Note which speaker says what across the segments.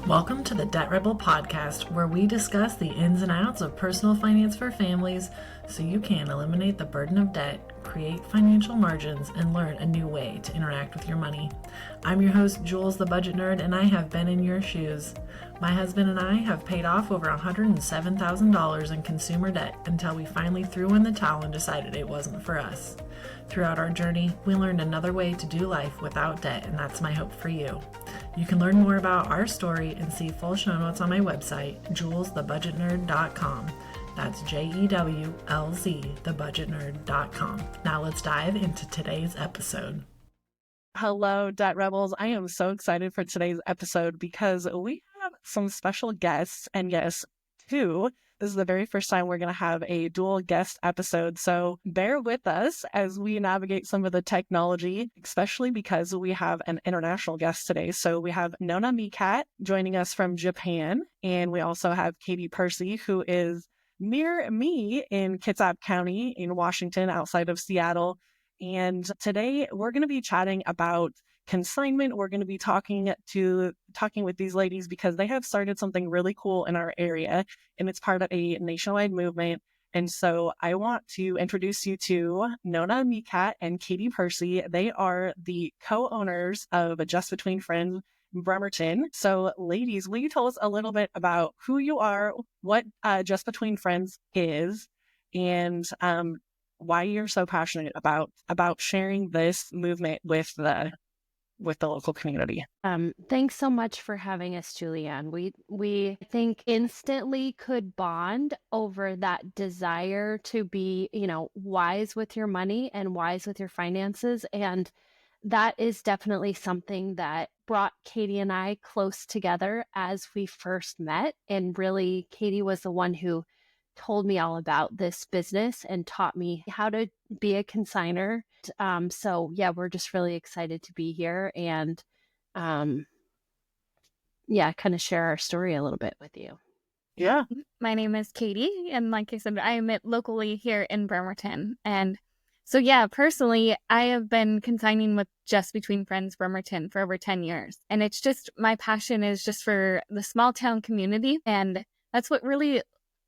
Speaker 1: Welcome to the Debt Rebel podcast, where we discuss the ins and outs of personal finance for families so you can eliminate the burden of debt, create financial margins, and learn a new way to interact with your money. I'm your host, Jules the Budget Nerd, and I have been in your shoes. My husband and I have paid off over $107,000 in consumer debt until we finally threw in the towel and decided it wasn't for us. Throughout our journey, we learned another way to do life without debt, and that's my hope for you. You can learn more about our story and see full show notes on my website, julesthebudgetnerd.com. That's JEWLZ, thebudgetnerd.com. Now let's dive into today's episode.
Speaker 2: Hello, Debt Rebels. I am so excited for today's episode because we have some special guests, and yes, two. This is the very first time we're going to have a dual guest episode, so bear with us as we navigate some of the technology, especially because we have an international guest today. So we have Nonna Mikat joining us from Japan, and we also have Pursey, who is near me in Kitsap County in Washington, outside of Seattle. And today we're going to be chatting about consignment. We're going to be talking with these ladies because they have started something really cool in our area, and it's part of a nationwide movement. And so I want to introduce you to Nonna Mikat and Pursey. They are the co-owners of Just Between Friends Bremerton. So ladies, will you tell us a little bit about who you are, what Just Between Friends is, and why you're so passionate about sharing this movement with the local community.
Speaker 3: Thanks so much for having us, Julian. We think instantly could bond over that desire to be, wise with your money and wise with your finances. And that is definitely something that brought Katie and I close together as we first met. And really, Katie was the one who told me all about this business and taught me how to be a consigner. So yeah, we're just really excited to be here and kind of share our story a little bit with you.
Speaker 2: Yeah.
Speaker 4: My name is Katie, and like I said, I am locally here in Bremerton. And so yeah, personally, I have been consigning with Just Between Friends Bremerton for over 10 years. And it's just, my passion is just for the small town community. And that's what really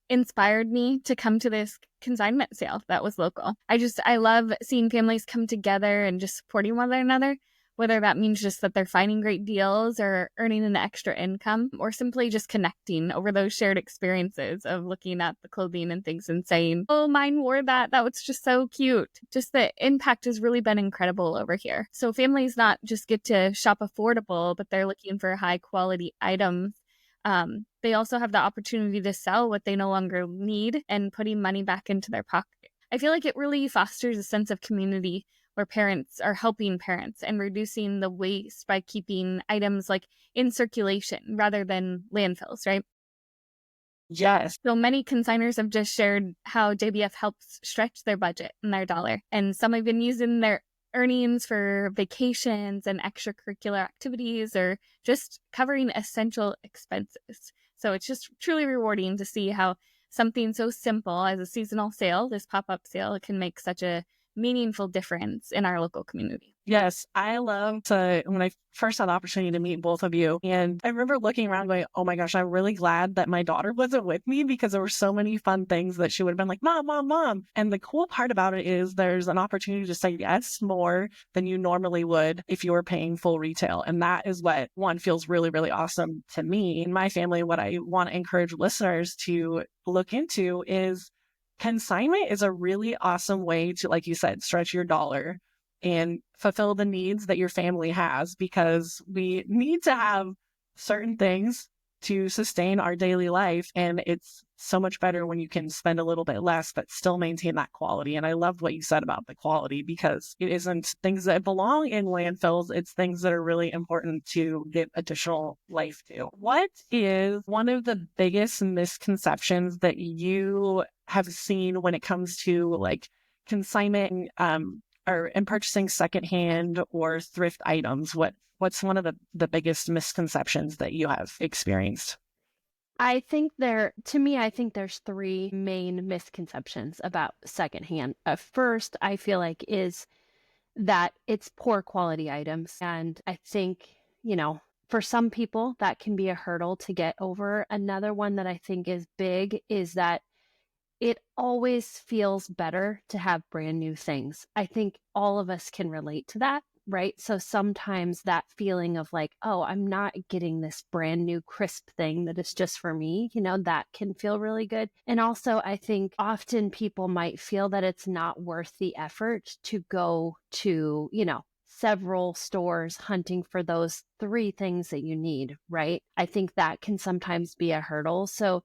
Speaker 4: inspired me to come to this consignment sale that was local. I love seeing families come together and just supporting one another, whether that means just that they're finding great deals or earning an extra income, or simply just connecting over those shared experiences of looking at the clothing and things and saying, oh, mine wore that. That was just so cute. Just the impact has really been incredible over here. So families not just get to shop affordable, but they're looking for high quality items. They also have the opportunity to sell what they no longer need and putting money back into their pocket. I feel like it really fosters a sense of community where parents are helping parents and reducing the waste by keeping items like in circulation rather than landfills, right?
Speaker 2: Yes.
Speaker 4: So many consignors have just shared how JBF helps stretch their budget and their dollar. And some have been using their earnings for vacations and extracurricular activities or just covering essential expenses. So it's just truly rewarding to see how something so simple as a seasonal sale, this pop-up sale, can make such a meaningful difference in our local community.
Speaker 2: Yes, I love when I first had the opportunity to meet both of you, and I remember looking around going, oh my gosh, I'm really glad that my daughter wasn't with me because there were so many fun things that she would have been like, mom, mom, mom. And the cool part about it is there's an opportunity to say yes more than you normally would if you were paying full retail. And that is what one feels really, really awesome to me and my family. What I want to encourage listeners to look into is consignment is a really awesome way to, like you said, stretch your dollar and fulfill the needs that your family has, because we need to have certain things to sustain our daily life. And it's so much better when you can spend a little bit less, but still maintain that quality. And I loved what you said about the quality, because it isn't things that belong in landfills. It's things that are really important to give additional life to. What is one of the biggest misconceptions that you have seen when it comes to like consignment, and purchasing secondhand or thrift items? What's one of the biggest misconceptions that you have experienced?
Speaker 3: I think there's three main misconceptions about secondhand. First, I feel like is that it's poor quality items. And I think, For some people, that can be a hurdle to get over. Another one that I think is big is that it always feels better to have brand new things. I think all of us can relate to that, right? So sometimes that feeling of like, oh, I'm not getting this brand new crisp thing that is just for me, that can feel really good. And also, I think often people might feel that it's not worth the effort to go to, several stores hunting for those 3 things that you need, right? I think that can sometimes be a hurdle. So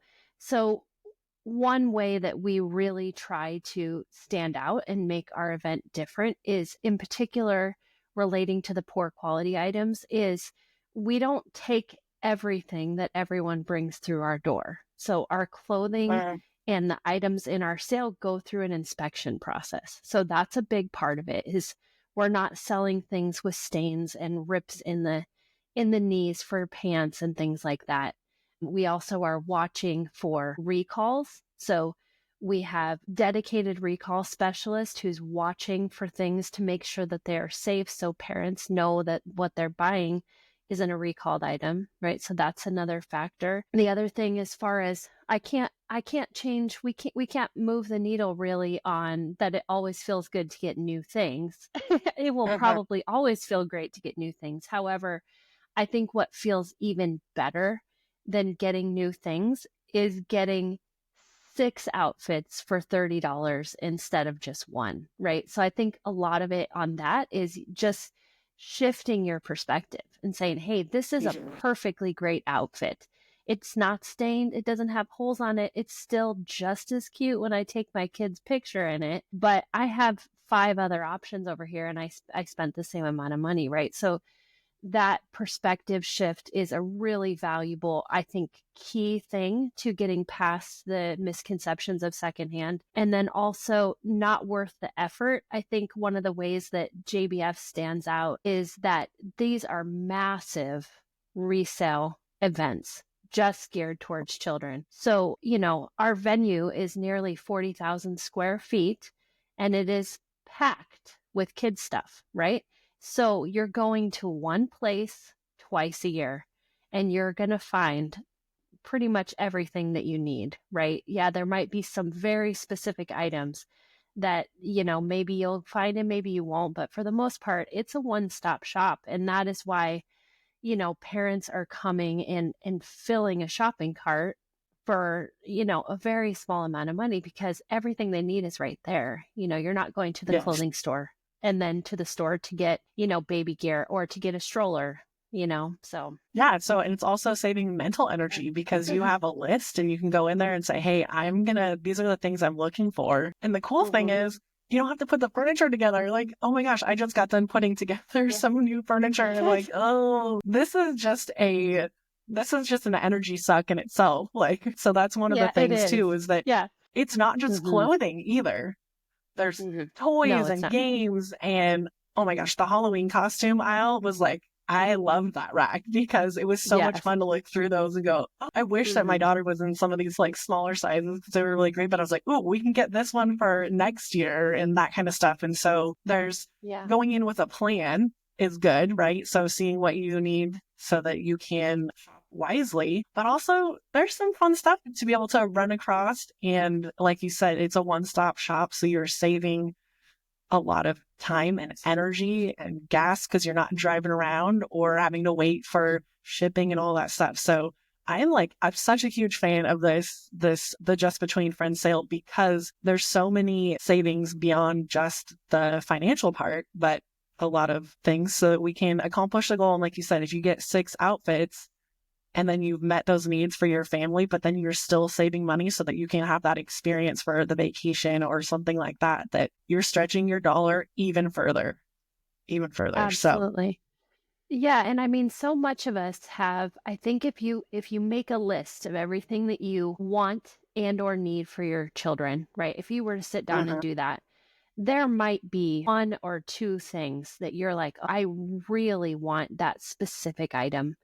Speaker 3: one way that we really try to stand out and make our event different is, in particular, relating to the poor quality items, is we don't take everything that everyone brings through our door. So our clothing and the items in our sale go through an inspection process. So that's a big part of it, is we're not selling things with stains and rips in the knees for pants and things like that. We also are watching for recalls. So we have dedicated recall specialist who's watching for things to make sure that they are safe, so parents know that what they're buying isn't a recalled item, right? So that's another factor. The other thing, as far as I can't change, we can't move the needle really on that it always feels good to get new things. It will probably always feel great to get new things. However, I think what feels even better than getting new things is getting 6 outfits for $30 instead of just one, right? So I think a lot of it on that is just shifting your perspective and saying, hey, this is a perfectly great outfit. It's not stained. It doesn't have holes on it. It's still just as cute when I take my kid's picture in it, but I have 5 other options over here and I spent the same amount of money, right? So that perspective shift is a really valuable, I think, key thing to getting past the misconceptions of secondhand. And then also not worth the effort. I think one of the ways that JBF stands out is that these are massive resale events just geared towards children. So, our venue is nearly 40,000 square feet and it is packed with kids stuff, right? So you're going to one place twice a year and you're going to find pretty much everything that you need, right? Yeah, there might be some very specific items that, maybe you'll find and maybe you won't, but for the most part, it's a one-stop shop. And that is why, parents are coming in and filling a shopping cart for, a very small amount of money because everything they need is right there. You're not going to the clothing store and then to the store to get, baby gear or to get a stroller, so.
Speaker 2: Yeah. So, and it's also saving mental energy because you have a list and you can go in there and say, hey, these are the things I'm looking for. And the cool thing is, you don't have to put the furniture together. Like, oh my gosh, I just got done putting together some new furniture. And I'm like, oh, this is just an energy suck in itself. Like, so that's one of the things too, is that it's not just clothing either. There's toys and games and, oh my gosh, the Halloween costume aisle was like, I loved that rack because it was so much fun to look through those and go, oh, I wish that my daughter was in some of these like smaller sizes because they were really great. But I was like, oh, we can get this one for next year and that kind of stuff. And so there's going in with a plan is good, right? So seeing what you need so that you can shop wisely, but also there's some fun stuff to be able to run across. And like you said, it's a one-stop shop. So you're saving a lot of time and energy and gas because you're not driving around or having to wait for shipping and all that stuff. So I'm such a huge fan of the Just Between Friends sale because there's so many savings beyond just the financial part, but a lot of things so that we can accomplish the goal. And like you said, if you get 6 outfits and then you've met those needs for your family, but then you're still saving money so that you can have that experience for the vacation or something like that, that you're stretching your dollar even further.
Speaker 3: Absolutely. Yeah. And I mean, so much of us have, I think if you make a list of everything that you want and or need for your children, right? If you were to sit down and do that, there might be 1 or 2 things that you're like, I really want that specific item.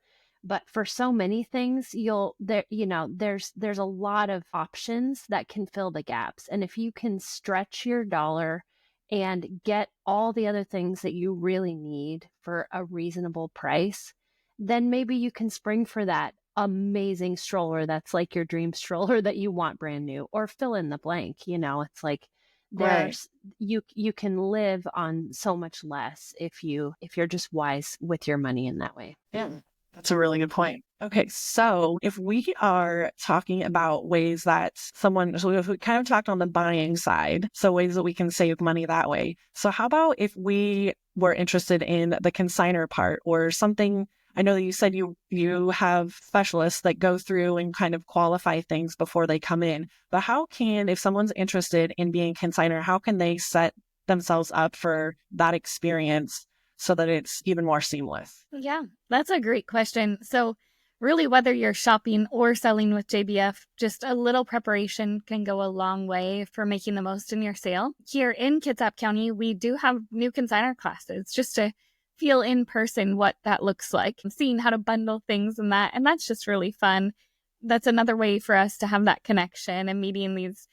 Speaker 3: But for so many things, there's a lot of options that can fill the gaps. And if you can stretch your dollar and get all the other things that you really need for a reasonable price, then maybe you can spring for that amazing stroller that's like your dream stroller that you want brand new, or fill in the blank. It's like
Speaker 2: Right.
Speaker 3: there's you can live on so much less if you're just wise with your money in that way.
Speaker 2: Yeah, that's a really good point. Okay, so if we are talking about ways that so we kind of talked on the buying side, so ways that we can save money that way. So how about if we were interested in the consigner part or something? I know that you said you have specialists that go through and kind of qualify things before they come in, but if someone's interested in being a consigner, how can they set themselves up for that experience so that it's even more seamless?
Speaker 4: Yeah, that's a great question. So, really, whether you're shopping or selling with JBF, just a little preparation can go a long way for making the most in your sale. Here in Kitsap County, we do have new consignor classes just to feel in person what that looks like, seeing how to bundle things and that. And that's just really fun. That's another way for us to have that connection and meeting these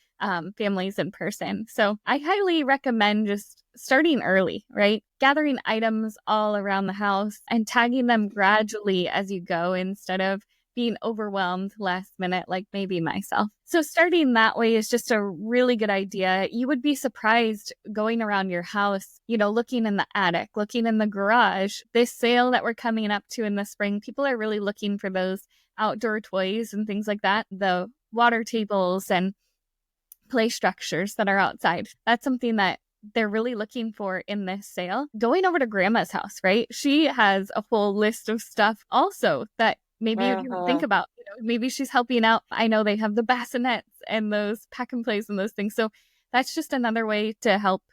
Speaker 4: families in person. So I highly recommend just starting early, right? Gathering items all around the house and tagging them gradually as you go instead of being overwhelmed last minute, like maybe myself. So starting that way is just a really good idea. You would be surprised going around your house, looking in the attic, looking in the garage. This sale that we're coming up to in the spring, people are really looking for those outdoor toys and things like that, the water tables and play structures that are outside. That's something that they're really looking for in this sale. Going over to grandma's house, right? She has a whole list of stuff also that maybe you didn't think about. Maybe she's helping out. I know they have the bassinets and those pack and plays and those things. So that's just another way to help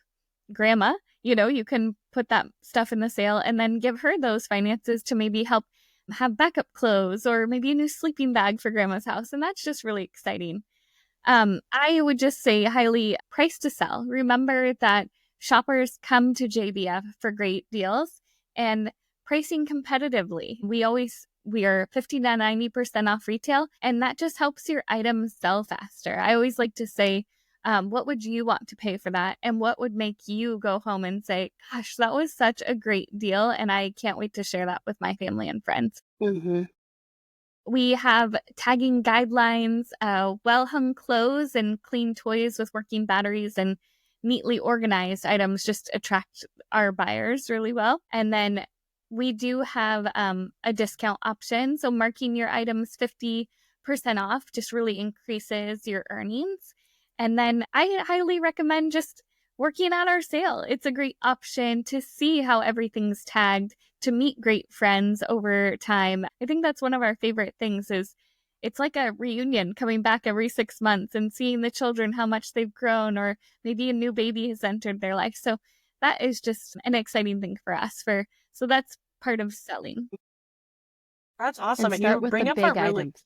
Speaker 4: grandma. You can put that stuff in the sale and then give her those finances to maybe help have backup clothes or maybe a new sleeping bag for grandma's house. And that's just really exciting. I would just say highly price to sell. Remember that shoppers come to JBF for great deals and pricing competitively. We are 50 to 90% off retail, and that just helps your items sell faster. I always like to say, what would you want to pay for that? And what would make you go home and say, gosh, that was such a great deal, and I can't wait to share that with my family and friends.
Speaker 3: Mm-hmm.
Speaker 4: We have tagging guidelines, well-hung clothes and clean toys with working batteries and neatly organized items just attract our buyers really well. And then we do have a discount option. So marking your items 50% off just really increases your earnings. And then I highly recommend just working at our sale. It's a great option to see how everything's tagged, to meet great friends over time. I think that's one of our favorite things is it's like a reunion coming back every 6 months and seeing the children, how much they've grown, or maybe a new baby has entered their life. So that is just an exciting thing for us. So that's part of selling.
Speaker 2: That's awesome. And
Speaker 3: start
Speaker 2: you
Speaker 3: with
Speaker 2: bring
Speaker 3: the
Speaker 2: up
Speaker 3: big
Speaker 2: a really
Speaker 3: items.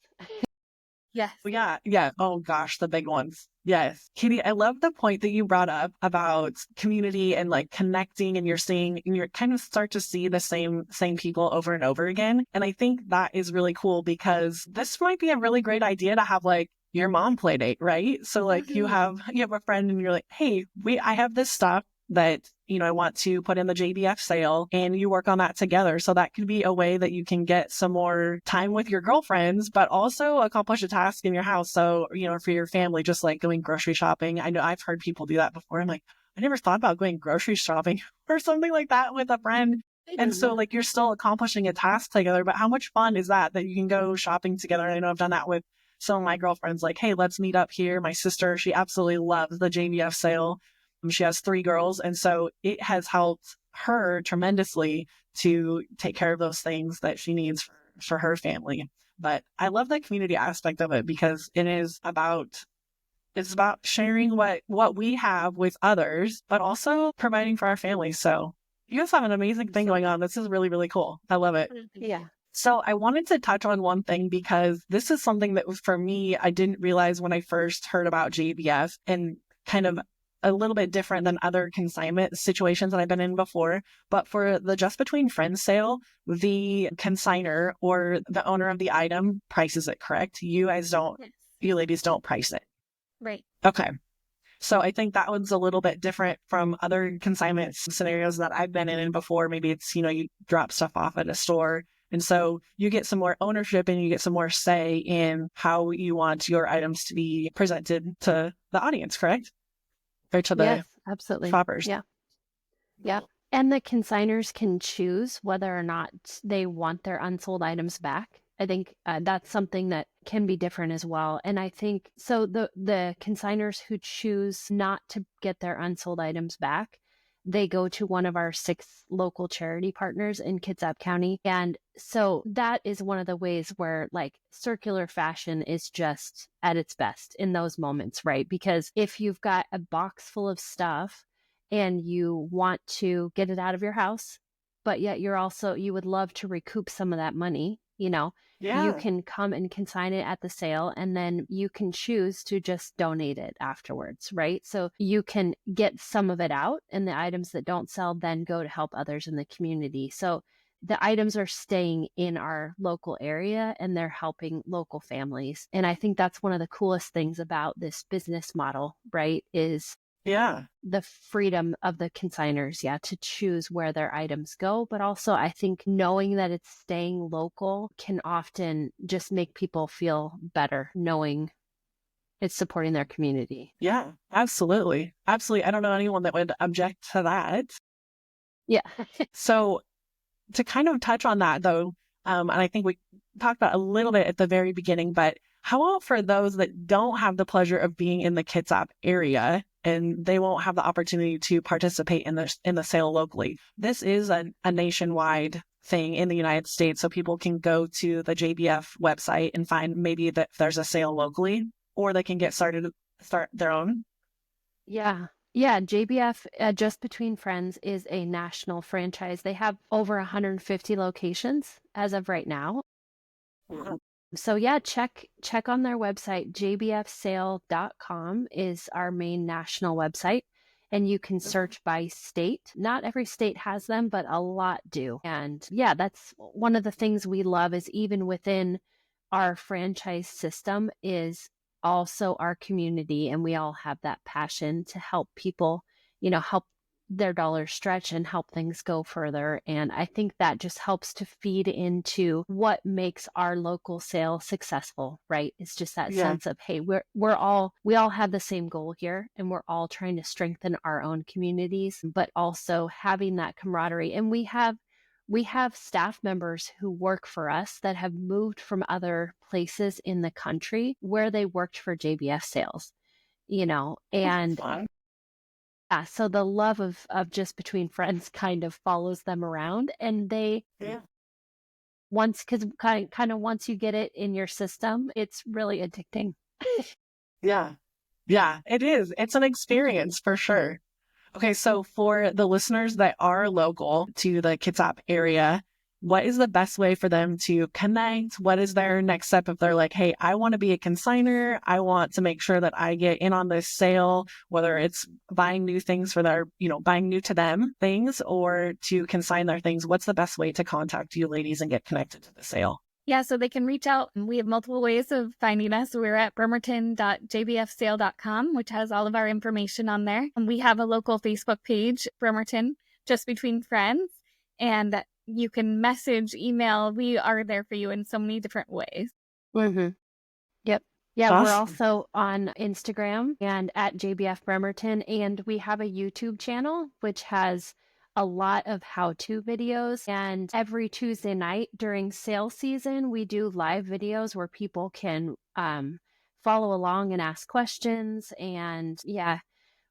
Speaker 4: Yes.
Speaker 2: Yeah. Oh gosh, the big ones. Yes. Katie, I love the point that you brought up about community and like connecting, and you're kind of start to see the same people over and over again. And I think that is really cool because this might be a really great idea to have like your mom play date, right? So like you have a friend and you're like, hey, I have this stuff that, I want to put in the JBF sale, and you work on that together. So that could be a way that you can get some more time with your girlfriends, but also accomplish a task in your house. So, for your family, just like going grocery shopping. I know I've heard people do that before. I'm like, I never thought about going grocery shopping or something like that with a friend. And so like you're still accomplishing a task together, but how much fun is that you can go shopping together? I know I've done that with some of my girlfriends, like, hey, let's meet up here. My sister, she absolutely loves the JBF sale. She has 3 girls. And so it has helped her tremendously to take care of those things that she needs for her family. But I love the community aspect of it because it's about sharing what we have with others, but also providing for our families. So you guys have an amazing thing going on. This is really, really cool. I love it.
Speaker 3: Yeah.
Speaker 2: So I wanted to touch on one thing because this is something that was, for me, I didn't realize when I first heard about JBF, and kind of a little bit different than other consignment situations that I've been in before. But for the Just Between Friends sale, the consigner or the owner of the item prices it, correct? You guys don't,
Speaker 4: Yes.
Speaker 2: you ladies don't price it.
Speaker 4: Right.
Speaker 2: Okay. So I think that one's a little bit different from other consignment scenarios that I've been in before. Maybe it's, you drop stuff off at a store And so you get some more ownership and you get some more say in how you want your items to be presented to the audience, correct? Or to the
Speaker 3: Yes, absolutely.
Speaker 2: shoppers.
Speaker 3: Yeah. Yeah. And the consigners can choose whether or not they want their unsold items back. I think that's something that can be different as well. And I think so the consigners who choose not to get their unsold items back, they go to one of our 6 local charity partners in Kitsap County. And so that is one of the ways where like circular fashion is just at its best in those moments, right? Because if you've got a box full of stuff and you want to get it out of your house, but yet you would love to recoup some of that money, you can come and consign it at the sale, and then you can choose to just donate it afterwards, right? So you can get some of it out, and the items that don't sell then go to help others in the community. So the items are staying in our local area and they're helping local families. And I think that's one of the coolest things about this business model, right? Is the freedom of the consigners, to choose where their items go. But also, I think knowing that it's staying local can often just make people feel better, knowing it's supporting their community.
Speaker 2: Yeah, absolutely. Absolutely. I don't know anyone that would object to that.
Speaker 3: Yeah.
Speaker 2: So to kind of touch on that though, and I think we talked about a little bit at the very beginning, but how about for those that don't have the pleasure of being in the Kitsap area and they won't have the opportunity to participate in the sale locally? This is a nationwide thing in the United States, so people can go to the JBF website and find maybe that there's a sale locally, or they can start their own.
Speaker 3: Yeah. Yeah, JBF, Just Between Friends, is a national franchise. They have over 150 locations as of right now.
Speaker 2: Mhm.
Speaker 3: So yeah, check on their website. jbfsale.com is our main national website, and you can search by state. Not every state has them, but a lot do. And yeah, that's one of the things we love, is even within our franchise system is also our community, and we all have that passion to help people, help their dollars stretch and help things go further. And I think that just helps to feed into what makes our local sale successful, right? It's just that sense of, hey, we all have the same goal here, and we're all trying to strengthen our own communities, but also having that camaraderie. And we have staff members who work for us that have moved from other places in the country where they worked for JBF sales, and so the love of Just Between Friends kind of follows them around, and they once you get it in your system, it's really addicting.
Speaker 2: Yeah, it is. It's an experience for sure. Okay, so for the listeners that are local to the Kitsap area, what is the best way for them to connect? What is their next step if they're like, hey, I want to be a consigner. I want to make sure that I get in on this sale, whether it's buying new things for their, buying new to them things, or to consign their things. What's the best way to contact you ladies and get connected to the sale?
Speaker 4: Yeah, so they can reach out. We have multiple ways of finding us. We're at bremerton.jbfsale.com, which has all of our information on there. And we have a local Facebook page, Bremerton, Just Between Friends. And you can message, email. We are there for you in so many different ways.
Speaker 3: Mm-hmm. Yep. Yeah,
Speaker 2: Awesome.
Speaker 3: We're also on Instagram and at JBF Bremerton. And we have a YouTube channel, which has a lot of how-to videos. And every Tuesday night during sale season, we do live videos where people can follow along and ask questions. And yeah,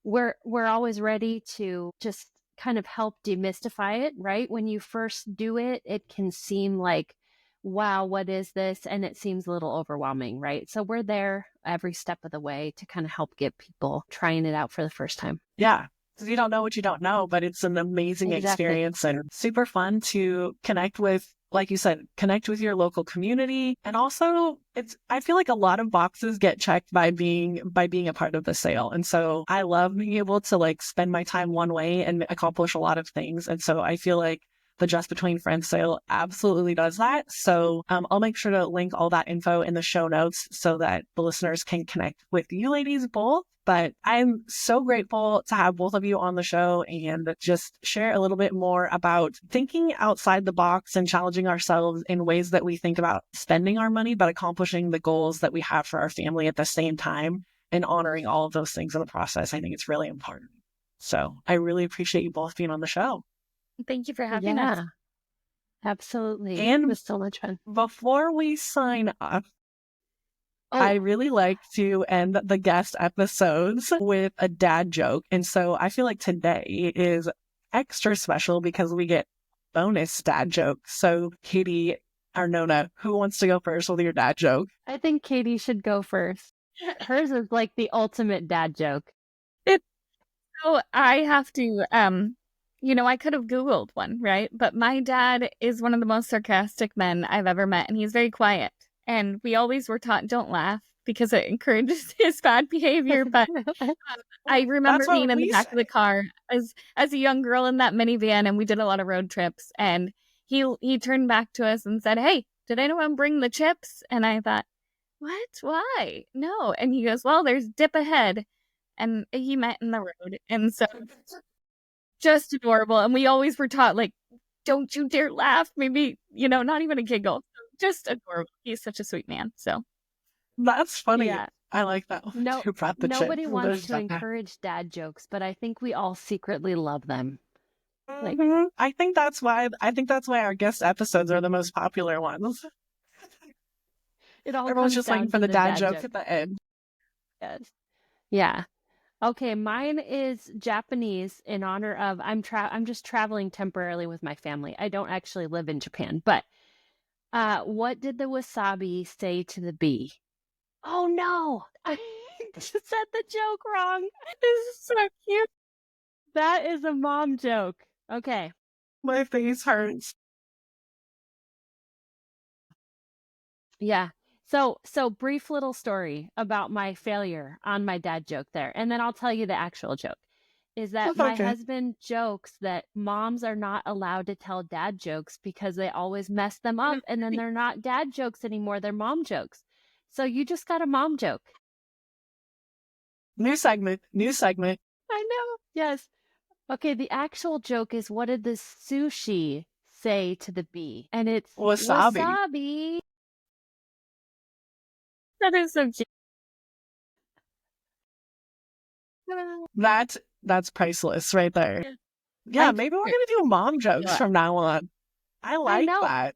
Speaker 3: we're always ready to just kind of help demystify it, right? When you first do it, it can seem like, wow, what is this? And it seems a little overwhelming, right? So we're there every step of the way to kind of help get people trying it out for the first time.
Speaker 2: Yeah. Because you don't know what you don't know, but it's an amazing experience and super fun to connect with, like you said, connect with your local community. And also I feel like a lot of boxes get checked by being a part of the sale. And so I love being able to spend my time one way and accomplish a lot of things. And so I feel like the Just Between Friends sale absolutely does that. So I'll make sure to link all that info in the show notes so that the listeners can connect with you ladies both. But I'm so grateful to have both of you on the show and just share a little bit more about thinking outside the box and challenging ourselves in ways that we think about spending our money, but accomplishing the goals that we have for our family at the same time and honoring all of those things in the process. I think it's really important. So I really appreciate you both being on the show.
Speaker 4: Thank you for having us.
Speaker 3: Absolutely.
Speaker 2: And
Speaker 3: it was so much fun.
Speaker 2: Before we sign off, I really like to end the guest episodes with a dad joke. And so I feel like today is extra special because we get bonus dad jokes. So Katie or Nonna, who wants to go first with your dad joke?
Speaker 3: I think Katie should go first. Hers is like the ultimate dad joke.
Speaker 4: So I have to, I could have Googled one, right? But my dad is one of the most sarcastic men I've ever met, and he's very quiet. And we always were taught, don't laugh, because it encourages his bad behavior. But I remember being in the back of the car as a young girl in that minivan, and we did a lot of road trips. And he turned back to us and said, "Hey, did anyone bring the chips?" And I thought, "What? Why? No." And he goes, "Well, there's dip ahead." And he met in the road. And so just adorable. And we always were taught, like, don't you dare laugh. Maybe, not even a giggle. Just adorable. He's such a sweet man. So
Speaker 2: that's funny.
Speaker 3: Yeah.
Speaker 2: I like that.
Speaker 3: Nobody wants to encourage dad jokes, but I think we all secretly love them.
Speaker 2: I think that's why our guest episodes are the most popular ones. Everyone's just looking for the dad joke at the end.
Speaker 3: Yes. Yeah. Okay, mine is Japanese in honor of I'm just traveling temporarily with my family. I don't actually live in Japan, but what did the wasabi say to the bee? Oh no, I said the joke wrong. This is so cute. That is a mom joke. Okay.
Speaker 2: My face hurts.
Speaker 3: Yeah. So brief little story about my failure on my dad joke there. And then I'll tell you the actual joke. Is that my husband jokes that moms are not allowed to tell dad jokes because they always mess them up. And then they're not dad jokes anymore. They're mom jokes. So you just got a mom joke.
Speaker 2: New segment.
Speaker 3: I know. Yes. Okay. The actual joke is, what did the sushi say to the bee? And it's wasabi.
Speaker 4: That is so cute.
Speaker 2: That's priceless right there. Yeah, maybe we're gonna do mom jokes from now on. I like that.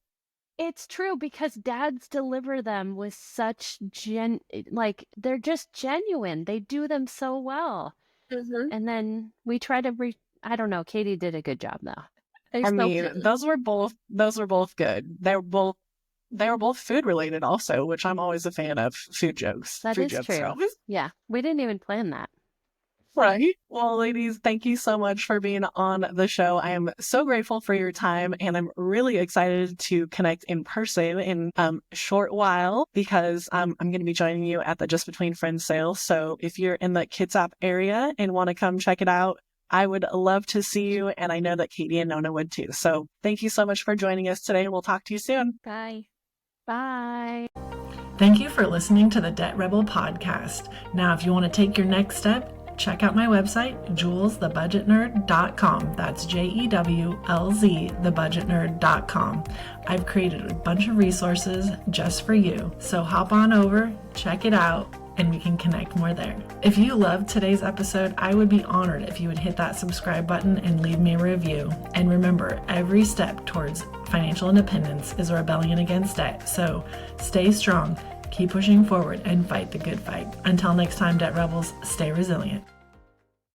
Speaker 3: It's true because dads deliver them with such they're just genuine. They do them so well. Mm-hmm. And then we try to I don't know. Katie did a good job though.
Speaker 2: Those were both good. They were both food related also, which I'm always a fan of food jokes.
Speaker 3: That is true.
Speaker 2: So.
Speaker 3: Yeah. We didn't even plan that.
Speaker 2: Right. Well, ladies, thank you so much for being on the show. I am so grateful for your time, and I'm really excited to connect in person in a short while because I'm going to be joining you at the Just Between Friends sale. So if you're in the Kitsap area and want to come check it out, I would love to see you, and I know that Katie and Nonna would too. So thank you so much for joining us today. We'll talk to you soon.
Speaker 4: Bye.
Speaker 3: Bye.
Speaker 1: Thank you for listening to the Debt Rebel podcast. Now, if you want to take your next step, check out my website, julesthebudgetnerd.com. That's JEWLZ, thebudgetnerd.com. I've created a bunch of resources just for you. So hop on over, check it out, and we can connect more there. If you loved today's episode, I would be honored if you would hit that subscribe button and leave me a review. And remember, every step towards financial independence is a rebellion against debt. So stay strong, keep pushing forward, and fight the good fight. Until next time, Debt Rebels, stay resilient.